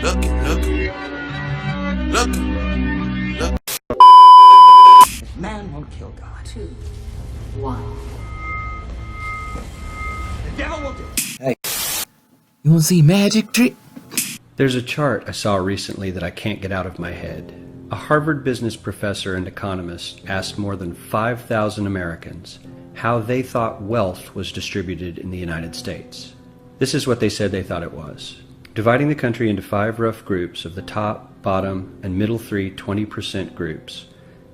Look. Man won't kill God. 2, 1. The devil will do it. Hey, you wanna see magic trick? There's a chart I saw recently that I can't get out of my head. A Harvard business professor and economist asked more than 5,000 Americans how they thought wealth was distributed in the United States. This is what they said they thought it was. Dividing the country into 5 rough groups of the top, bottom, and middle 3 20% groups,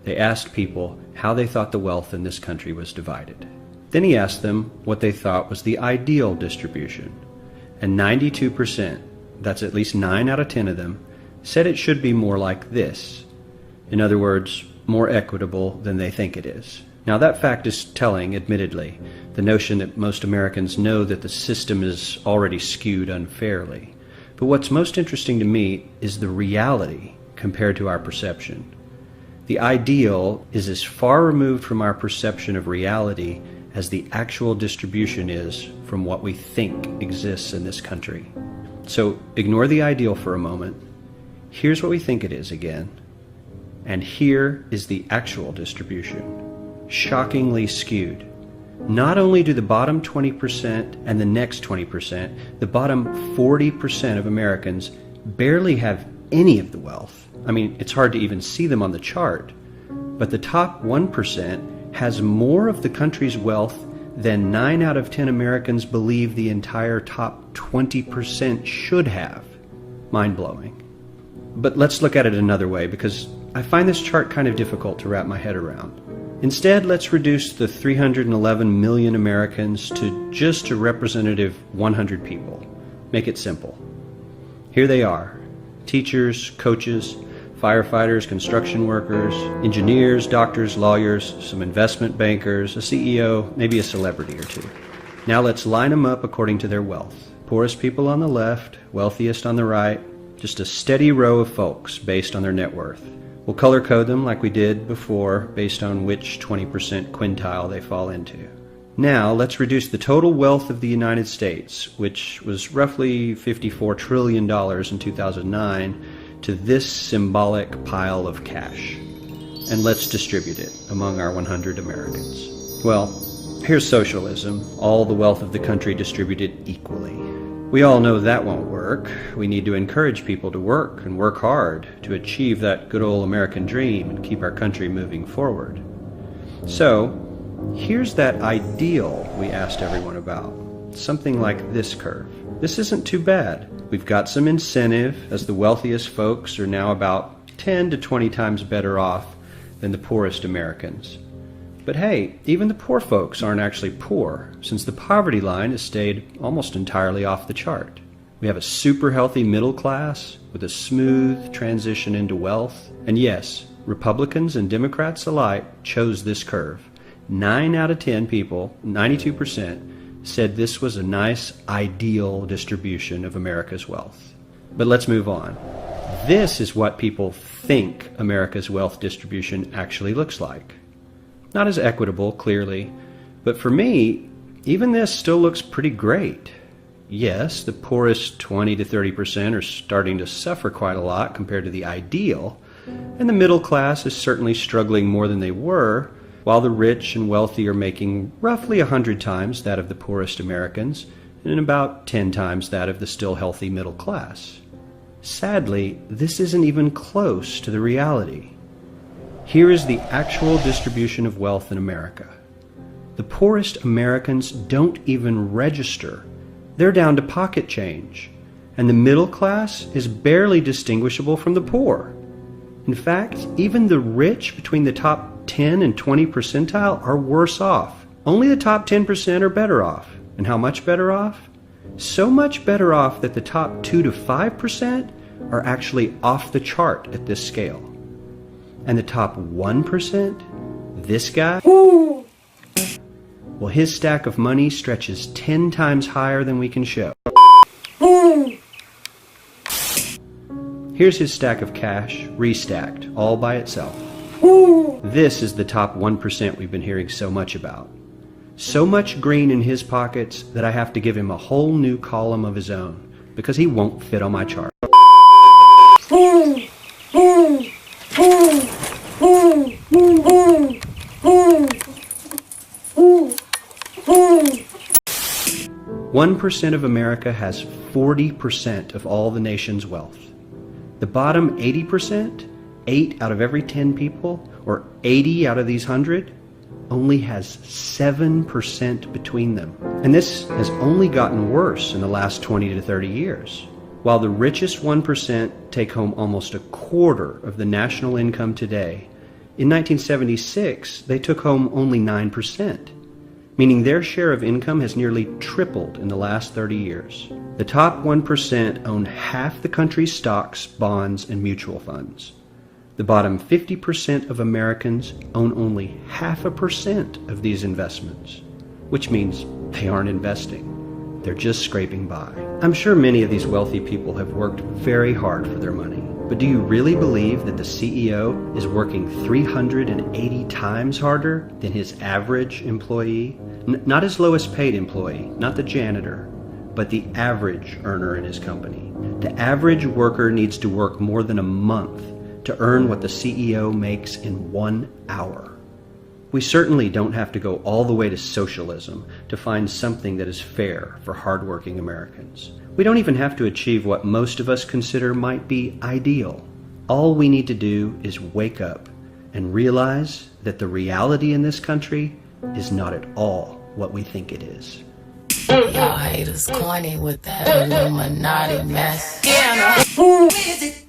they asked people how they thought the wealth in this country was divided. Then he asked them what they thought was the ideal distribution. And 92%, that's at least 9 out of 10 of them, said it should be more like this. In other words, more equitable than they think it is. Now that fact is telling, admittedly, the notion that most Americans know that the system is already skewed unfairly. But what's most interesting to me is the reality compared to our perception. The ideal is as far removed from our perception of reality as the actual distribution is from what we think exists in this country. So ignore the ideal for a moment. Here's what we think it is again. And here is the actual distribution. Shockingly skewed. Not only do the bottom 20% and the next 20%, the bottom 40% of Americans barely have any of the wealth. I mean, it's hard to even see them on the chart. But the top 1% has more of the country's wealth than 9 out of 10 Americans believe the entire top 20% should have. Mind-blowing. But let's look at it another way, because I find this chart kind of difficult to wrap my head around. Instead, let's reduce the 311 million Americans to just a representative 100 people. Make it simple. Here they are: teachers, coaches, firefighters, construction workers, engineers, doctors, lawyers, some investment bankers, a CEO, maybe a celebrity or two. Now let's line them up according to their wealth. Poorest people on the left, wealthiest on the right, just a steady row of folks based on their net worth. We'll color code them like we did before based on which 20% quintile they fall into. Now let's reduce the total wealth of the United States, which was roughly $54 trillion in 2009, to this symbolic pile of cash. And let's distribute it among our 100 Americans. Well, here's socialism, all the wealth of the country distributed equally. We all know that won't work. We need to encourage people to work and work hard to achieve that good old American dream and keep our country moving forward. So, here's that ideal we asked everyone about. Something like this curve. This isn't too bad. We've got some incentive, as the wealthiest folks are now about 10 to 20 times better off than the poorest Americans. But hey, even the poor folks aren't actually poor, since the poverty line has stayed almost entirely off the chart. We have a super healthy middle class with a smooth transition into wealth. And yes, Republicans and Democrats alike chose this curve. 9 out of 10 people, 92%, said this was a nice, ideal distribution of America's wealth. But let's move on. This is what people think America's wealth distribution actually looks like. Not as equitable, clearly, but for me, even this still looks pretty great. Yes, the poorest 20 to 30% are starting to suffer quite a lot compared to the ideal, and the middle class is certainly struggling more than they were, while the rich and wealthy are making roughly 100 times that of the poorest Americans, and about 10 times that of the still healthy middle class. Sadly, this isn't even close to the reality. Here is the actual distribution of wealth in America. The poorest Americans don't even register. They're down to pocket change, and the middle class is barely distinguishable from the poor. In fact, even the rich between the top 10 and 20 percentile are worse off. Only the top 10% are better off. And how much better off? So much better off that the top 2 to 5% are actually off the chart at this scale. And the top 1%, this guy, well, his stack of money stretches 10 times higher than we can show. Here's his stack of cash, restacked, all by itself. This is the top 1% we've been hearing so much about. So much green in his pockets that I have to give him a whole new column of his own, because he won't fit on my chart. 1% of America has 40% of all the nation's wealth. The bottom 80%, 8 out of every 10 people, or 80 out of these 100, only has 7% between them. And this has only gotten worse in the last 20 to 30 years. While the richest 1% take home almost a quarter of the national income today, in 1976 they took home only 9%, meaning their share of income has nearly tripled in the last 30 years. The top 1% own half the country's stocks, bonds, and mutual funds. The bottom 50% of Americans own only 0.5% of these investments, which means they aren't investing. They're just scraping by. I'm sure many of these wealthy people have worked very hard for their money, but do you really believe that the CEO is working 380 times harder than his average employee? Not his lowest paid employee, not the janitor, but the average earner in his company. The average worker needs to work more than a month to earn what the CEO makes in 1 hour. We certainly don't have to go all the way to socialism to find something that is fair for hardworking Americans. We don't even have to achieve what most of us consider might be ideal. All we need to do is wake up and realize that the reality in this country is not at all what we think it is. Y'all haters corny with that Illuminati mess. Yeah, no. Who is it?